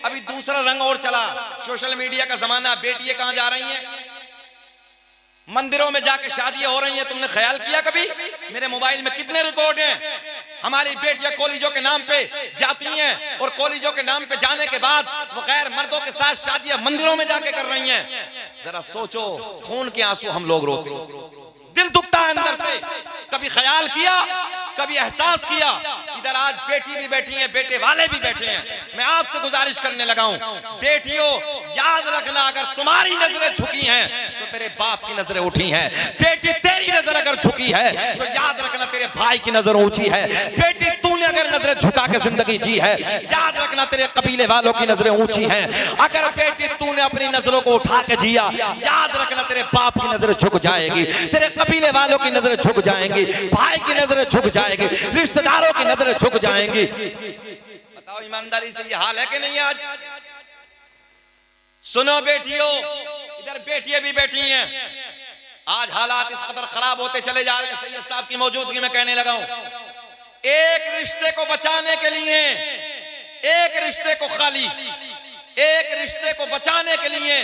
अभी दूसरा रंग और चला, सोशल मीडिया का जमाना। बेटियां कहां जा रही हैं? मंदिरों में जाके शादियां हो रही हैं। तुमने ख्याल किया कभी? मेरे मोबाइल में कितने रिकॉर्ड हैं। हमारी बेटियां कॉलेजों के नाम पे जाती हैं और कॉलेजों के नाम पे जाने के बाद वो गैर मर्दों के साथ शादियां मंदिरों में जाके कर रही हैं। जरा सोचो, खून के आंसू हम लोग रोते, दिल दुखता है अंदर से। कभी ख्याल किया, कभी एहसास किया? इधर आज बेटी भी बैठी हैं, बेटे वाले भी बैठे हैं। मैं आपसे गुजारिश करने लगा हूं, बेटियों याद रखना, अगर तुम्हारी नजरें झुकी हैं तो तेरे बाप की नजरें उठी हैं। बेटी तेरी नजर अगर झुकी है तो याद रखना तेरे भाई की नजर ऊंची है। बेटी तूने अगर नजरें झुका के जिंदगी जी है, याद रखना तेरे कबीले वालों की नजरें ऊंची हैं। अगर बेटी तूने अपनी नजरों को उठा के जिया, याद रखना तेरे बाप की नजरें झुक जाएगी, तेरे कबीले वालों की नजरें झुक जाएंगी, भाई की नजरें झुक जाएगी, रिश्तेदारों की नजरें झुक जाएंगी। बताओ ईमानदारी से ये हाल है कि नहीं? आज सुनो बेटियों, इधर बेटियां भी बैठी हैं। आज हालात इस कदर खराब होते चले जा रहे हैं। सैयद साहब की मौजूदगी में कहने लगा हूं, एक रिश्ते को बचाने के लिए, एक रिश्ते को खाली, एक रिश्ते को बचाने के लिए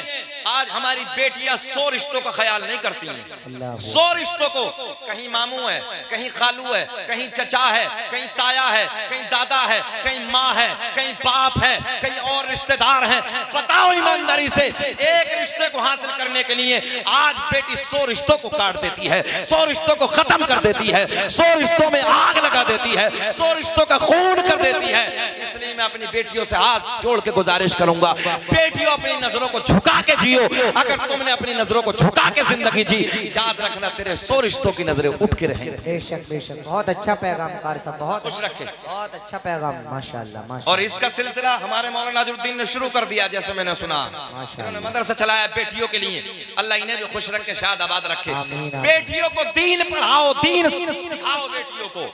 आज हमारी बेटियां 100 रिश्तों का ख्याल नहीं करती हैं। 100 रिश्तों को, कहीं मामू है, कहीं खालू है, कहीं चचा है, कहीं ताया है, कहीं दादा है, कहीं माँ है, कहीं बाप है, कहीं और रिश्तेदार हैं। बताओ ईमानदारी से, एक रिश्ते को हासिल करने के लिए आज बेटी 100 रिश्तों को काट देती है, 100 रिश्तों को खत्म कर देती है, 100 रिश्तों में आग लगा देती है, 100 रिश्तों का खून कर देती है। इसलिए मैं अपनी बेटियों से हाथ जोड़ के गुजारिश करूंगा, बेटियों अपनी नजरों को झुका के जियो। अगर तुमने अपनी नजरों को झुका के जिंदगी जी, याद रखना तेरे 100 रिश्तों की नजरें उठ के रहेंगे। बेशक बेशक, बहुत अच्छा पैगाम कारी साहब, बहुत खुश रखे, बहुत अच्छा पैगाम, माशाल्लाह माशाल्लाह। और इसका सिलसिला हमारे मौलाना नजरुद्दीन ने शुरू कर दिया, जैसे मैंने सुना। उन्होंने मदरसा चलाया बेटियों के लिए। अल्लाह इन्हें भी खुश रखे, शाद आबाद रखे। बेटियों को दीन पढ़ाओ, दीन सिखाओ बेटियों को।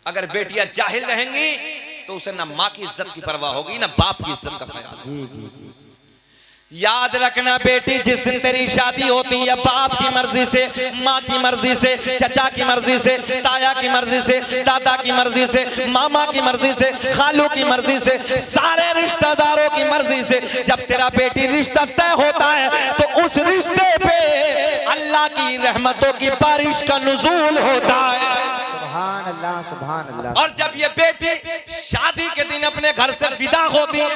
अगर बेटियां जाहिल रहेंगी तो उसे ना माँ की इज्जत की परवाह होगी, ना बाप की इज्जत का ख्याल। याद रखना बेटी, जिस दिन तेरी शादी होती है बाप की मर्जी से, माँ की मर्जी से, चचा की मर्जी से, ताया की मर्जी से, दादा की मर्जी से, मामा की मर्जी से, खालू की मर्जी से, सारे रिश्तेदारों की मर्जी से जब तेरा बेटी रिश्ता तय होता है तो उस रिश्ते पे अल्लाह की रहमतों की बारिश का नुज़ूल होता है। सुभान अल्लाह, सुभान अल्लाह। और जब ये बेटी शादी के दिन अपने घर से विदा होती है,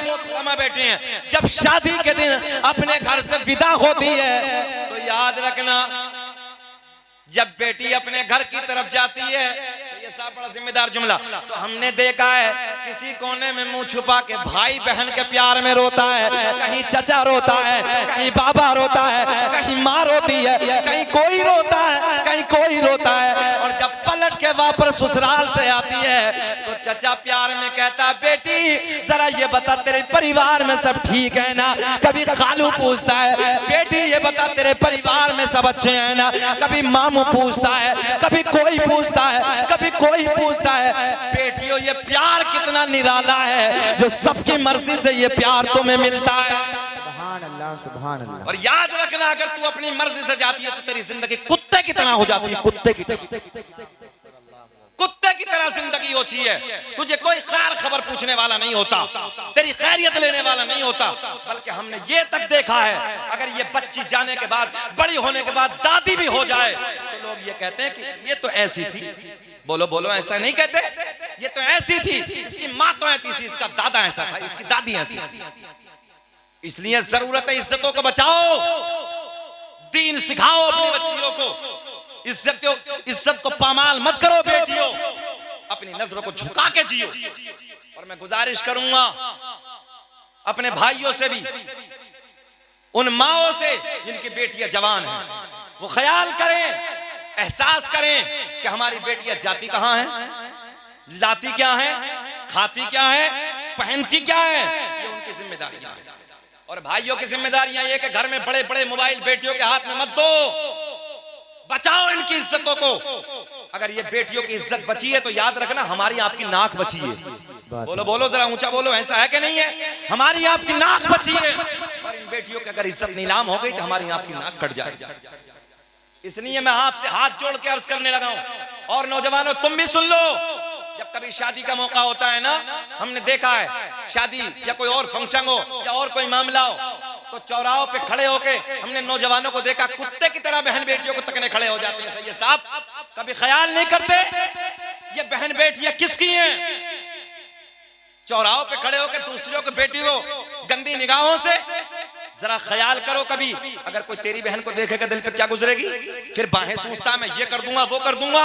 बैठे हैं, जब शादी के दिन अपने घर से विदा होती है तो याद रखना, जब बेटी अपने घर की तरफ जाती है, ये साहब बड़ा जिम्मेदार जुमला, तो हमने देखा है किसी कोने में मुंह छुपा के भाई बहन के प्यार में रोता है, कहीं चचा रोता है, कहीं बाबा रोता है, कहीं माँ रोती है, कहीं कोई रोता है, कहीं कोई रोता है। और जब पलट के वापस ससुराल से आती है तो चचा प्यार में कहता, बेटी जरा ये बता तेरे परिवार में सब ठीक है ना? कभी खालू पूछता है, बेटी ये बता तेरे परिवार में सब अच्छे हैं ना? कभी मामू पूछता है, कभी कोई पूछता है, कभी कोई पूछता है। बेटियों ये प्यार कितना निराला है जो सबकी मर्जी से ये प्यार तुम्हें मिलता है। सुभान अल्लाह, सुभान अल्लाह। और याद रखना, अगर तू अपनी मर्जी से जाती है तो तेरी जिंदगी कुत्ते की तरह हो जाती है, कुत्ते की तरह, कुत्ते की तरह जिंदगी होती है। तुझे कोई खैर खबर पूछने वाला नहीं होता, तेरी खैरियत लेने वाला नहीं होता। बल्कि हमने ये तक देखा है, अगर ये बच्ची जाने के बाद, बड़ी होने के बाद दादी भी हो जाए तो लोग ये कहते हैं कि ये तो ऐसी थी। बोलो बोलो, ऐसा नहीं कहते? ये तो ऐसी थी, इसकी माँ तो ऐसी थी, इसका दादा ऐसा था, इसकी दादी ऐसी थी। इसलिए जरूरत है इज्जतों को बचाओ, दीन सिखाओ अपनी बच्चियों को, इज्जत को पामाल मत करो बेटियों, अपनी नजरों को झुका के जियो। और मैं गुजारिश करूंगा अपने भाइयों से भी, उन माओं से जिनकी बेटियां जवान हैं, वो ख्याल करें, एहसास करें कि हमारी बेटियां जाती कहां हैं, लाती क्या है, खाती क्या है, पहनती क्या है, ये उनकी जिम्मेदारियां हैं। और भाइयों की जिम्मेदारियां ये कि घर में बड़े बड़े मोबाइल बेटियों के हाथ में मत दो, बचाओ इनकी इज्जतों को। अगर ये बेटियों की इज्जत बची है तो याद रखना हमारी आपकी नाक बची है। बोलो बोलो, जरा ऊंचा बोलो, ऐसा है कि नहीं है? हमारी आपकी नाक बची है। और इन बेटियों की अगर इज्जत नीलाम हो गई तो हमारी आपकी नाक कट जाएगी। इसलिए मैं आपसे हाथ जोड़ के अर्ज करने लगा हूं, और नौजवानों तुम भी सुन लो, जब कभी शादी का मौका होता है ना, हमने देखा है शादी या कोई और फंक्शन हो या और कोई मामला हो तो चौराहों पे खड़े होके हमने नौजवानों को देखा कुत्ते की तरह बहन बेटियों को तकने खड़े हो जाते हैं। सैयद साहब कभी ख्याल नहीं करते ये बहन बेटियां किसकी हैं? चौराहों पे खड़े होकर दूसरों की बेटी को गंदी निगाहों से जरा ख्याल करो। कभी अगर कोई तेरी बहन को देखेगा दिल पे क्या गुजरेगी? फिर बाहें सूझता मैं ये कर दूंगा वो कर दूंगा।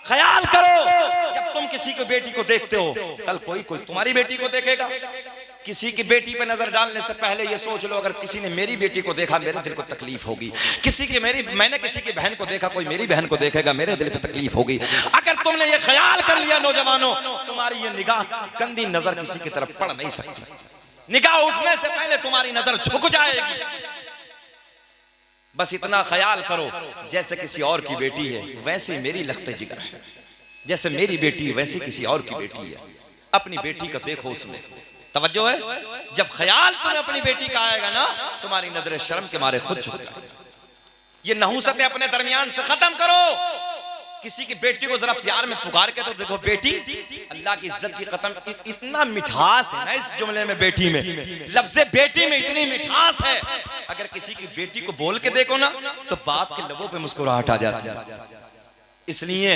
ख्याल करो जब तुम किसी की बेटी को देखते हो, कल कोई तुम्हारी बेटी को देखेगा। किसी की बेटी पे नजर डालने से पहले ये सोच लो अगर किसी ने मेरी बेटी को देखा मेरे दिल को तकलीफ होगी। मैंने किसी की बहन को देखा कोई मेरी बहन को देखेगा मेरे दिल पे तकलीफ होगी। अगर तुमने ये ख्याल कर लिया नौजवानों, तुम्हारी ये निगाह गंदी नजर किसी की तरफ पड़ नहीं सकती। निगाह उठने से पहले तुम्हारी नजर झुक जाएगी। बस इतना ख्याल करो जैसे किसी और की बेटी है वैसे मेरी लख्ते जिगर है, जैसे मेरी बेटी वैसे किसी और की बेटी है। अपनी बेटी को देखो, उसमें तवज्जो है। जब ख्याल तुम्हें अपनी बेटी का आएगा ना, तुम्हारी नजरें शर्म के मारे खुद झुक जाएंगी। ये नहुसतें अपने दरमियान से खत्म करो। किसी की बेटी को जरा प्यार में पुकार के तो देखो बेटी, अल्लाह की इज्जत की कसम इतना मिठास है ना इस जुमले में, बेटी में, लफ्ज़े बेटी में इतनी मिठास है। अगर किसी की बेटी को बोल के देखो ना तो बाप के लबों पे मुस्कुराहट आ जाती है। इसलिए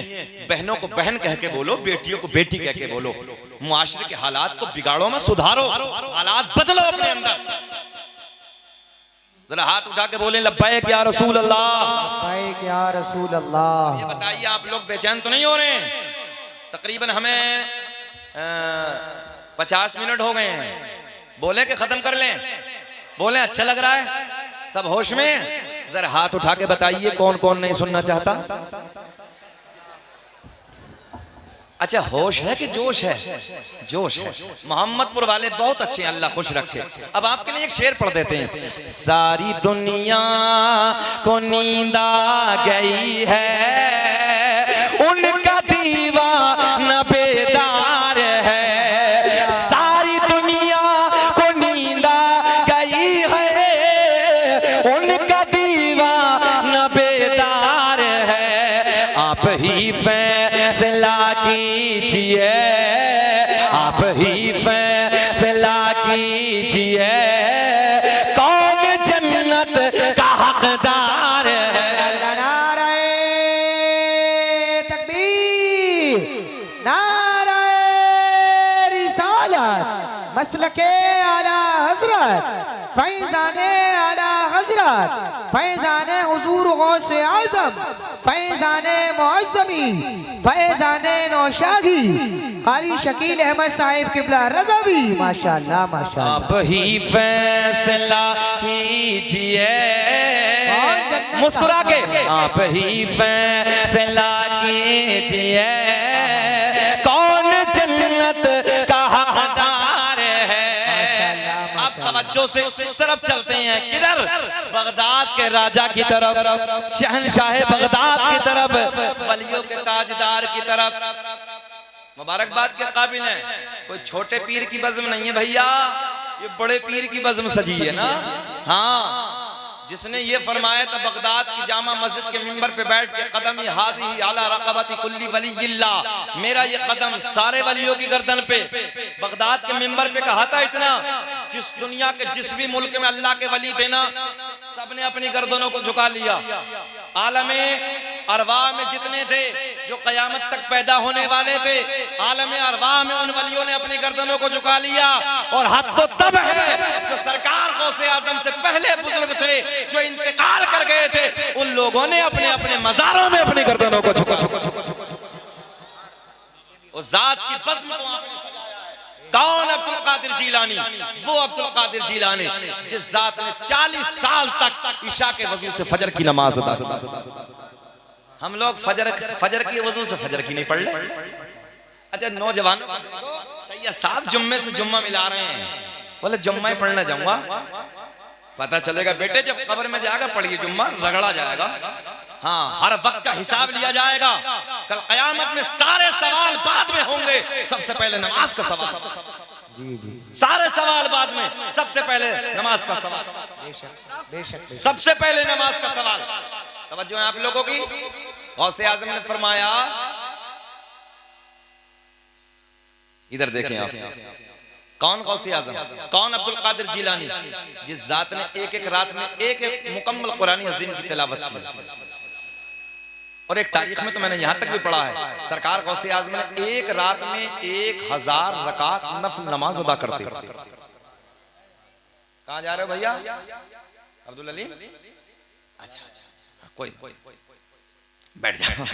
बहनों को बहन कह के बोलो, बेटियों को बेटी कह के बोलो। मुआशरे के हालात को बिगाड़ो मत, सुधारो, हालात बदलो अपने अंदर। जरा हाथ उठा के बोले लब्बैक या रसूल अल्लाह, लब्बैक या रसूल अल्लाह। ये बताइए आप लोग बेचैन तो नहीं हो रहे हैं? तकरीबन हमें 50 मिनट हो गए हैं। बोले कि खत्म कर लें? बोले अच्छा लग रहा है? सब होश में? जरा हाथ उठा के बताइए कौन कौन नहीं सुनना चाहता। अच्छा होश है कि जोश है? जोश है। मोहम्मदपुर वाले बहुत अच्छे हैं, अल्लाह खुश रखे। अब आपके लिए एक शेर पढ़ देते हैं। सारी दुनिया को नींद आ गई है, उनका दीवाना बेदार है। सारी दुनिया को नींद आ गई है, उनका दीवाना बेदार है। आप ही फैसला कीजिए, आप ही फैसला कीजिए, कौन जन्नत का हकदार है। नारे तकबीर, नारे रिसालत, मसलके आला हजरत, फैज़ाने आला हजरत, फैज़ाने हुजूर गौसे आज़म, फैज़ाने मुअज़्ज़मी, फैज़ाने नौशागी, कारी शकील अहमद साहिब किबला रज़वी। माशाअल्लाह माशाअल्लाह। आप ही फैसला कीजिए, मुस्कुरा के आप ही फैसला कीजिए, कौन जन्नत का हकदार है। अब तवज्जो से उस तरफ चलते हैं, किधर? बगदाद के राजा की तरफ, शहनशाह बगदाद की तरफ, वलियों के ताजदार की तरफ। मुबारकबाद के काबिल है। कोई छोटे पीर की बज़्म नहीं है भैया, ये बड़े पीर की बज़्म सजी है ना। हाँ, जिसने ये फरमाया था बगदाद की जामा मस्जिद के मिंबर पे बैठ के, कदम ही हाज़ी आला रक़बती कुल्ली वलिय्यिल्लाह, मेरा ये कदम सारे वलियों की गर्दन पे। बगदाद के मिंबर पे कहा था इतना, जिस दुनिया के जिस भी मुल्क में अल्लाह के वली थे ना, सबने अपनी गर्दनों को झुका लिया। आलमे अरवाह में जितने थे जो कयामत तक पैदा होने वाले थे, आलमे अरवाह में उन वलियों ने अपनी गर्दनों को झुका लिया। और हद तो तब है जो सरकार गौसे आजम से पहले बुजुर्ग थे जो इंतकाल कर गए थे, उन लोगों ने अपने अपने मज़ारों में अपनी गर्दनों को झुका। उस जात की बज़्म को आपने सजाया है। कौन? अब्दुल कादिर जीलानी। वो अब्दुल कादिर जीलानी जिस जात ने 40 साल तक इशा के वजू से फजर की नमाज अदा की। हम लोग फजर की वजू से फजर की नहीं पढ़ ले। अच्छा नौजवान सैयद साहब जुम्मे से जुम्मा मिला रहे हैं, बोले जुम्मा ही पढ़ने जाऊंगा। पता चलेगा बेटे जब कब्र में जाएगा पढ़िए जुम्मा, रगड़ा जाएगा। हाँ, हर वक्त का हिसाब लिया जाएगा। कल कयामत में सारे सवाल बाद में होंगे, सबसे पहले नमाज का सवाल। सारे सवाल बाद में, सबसे पहले नमाज का सवाल। बेशक सबसे पहले नमाज का सवाल। तवज्जो है आप लोगों की। गौसे आज़म ने फरमाया इधर देखें आप, कौन गौसे आजम, कौन अब्दुल कादिर जिलानी, जिस जात ने एक एक रात में एक एक मुकम्मल कुरान अजीम की तिलावत की। और एक तारीख में तो मैंने यहाँ तक भी पढ़ा है, सरकार गौसे आजम ने एक रात में 1000 रकात नफल नमाज अदा करते। कहाँ जा रहे हो भैया अब्दुल अली? अच्छा कोई बैठ जाओ,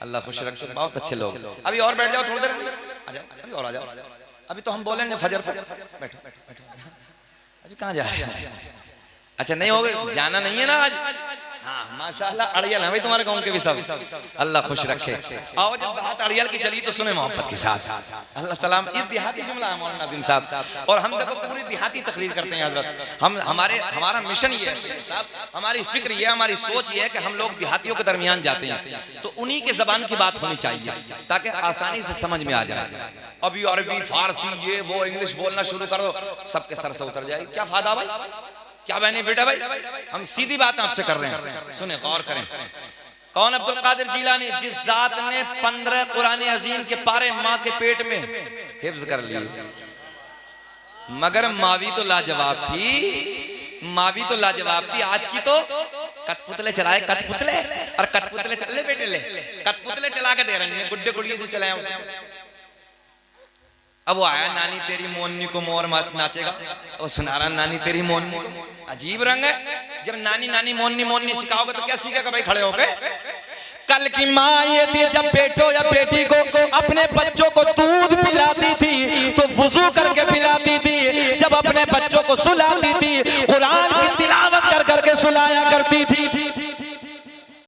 अल्लाह खुश रखे, बहुत अच्छे लोग। अभी और बैठ जाओ, थोड़ी देर आ जाओ, अभी और आ जाओ, अभी तो हम बोलेंगे फजर तक। बैठो अभी कहाँ जा रहे हैं? अच्छा नहीं हो गए, जाना नहीं है ना आज? हाँ माशाल्लाह, अड़ियल है भाई तुम्हारे गांव के भी सब, अल्लाह खुश रखे। आओ जब बात अड़ियल की चली तो सुने मोहब्बत के साथ। अल्लाह सलाम, ये देहाती जुमला है मौलाना नाज़िम साहब, और हम देखो पूरी देहाती तकरीर करते हैं हजरत। हम हमारा मिशन ये है साहब, हमारी फिक्र ये, हमारी सोच ये है कि हम लोग देहातियों के दरमियान जाते हैं तो उन्हीं के जबान की बात होनी चाहिए ताकि आसानी से समझ में आ जाए। अभी अरबी फारसी ये वो इंग्लिश बोलना शुरू कर दो, सबके सर से उतर जाएगी। क्या फायदा भाई, क्या बेनिफिट है भाई? हम सीधी बात आपसे कर रहे हैं, सुने गौर करें। कौन अब्दुल कादिर जिलानी, जिस जात ने 15 कुरान अजीम के पारे माँ के पेट में हिफ्ज कर लिए। मगर मावी तो लाजवाब थी, मावी तो लाजवाब थी। आज की तो कठपुतले चलाए, कठपुतले, और कठपुतले चले बेटे ले, कठपुतले चला के दे रहे हैं, गुड्डे गुड़िए जो चलाए उसने। अब वो आया नानी तेरी मोरनी को मोर नाचेगा, और सुना रहा नानी तेरी मोरनी। अजीब रंग है, जब नानी नानी मोरनी मोरनी सिखाओगे तो क्या सीखेगा भाई खड़े होके? कल की माँ ये थी जब बेटो या बेटी को अपने बच्चों को दूध पिलाती थी तो वुजू करके पिलाती थी, जब अपने बच्चों को सुलाती थी कुरान की तिलावत कर करके सुलाया करती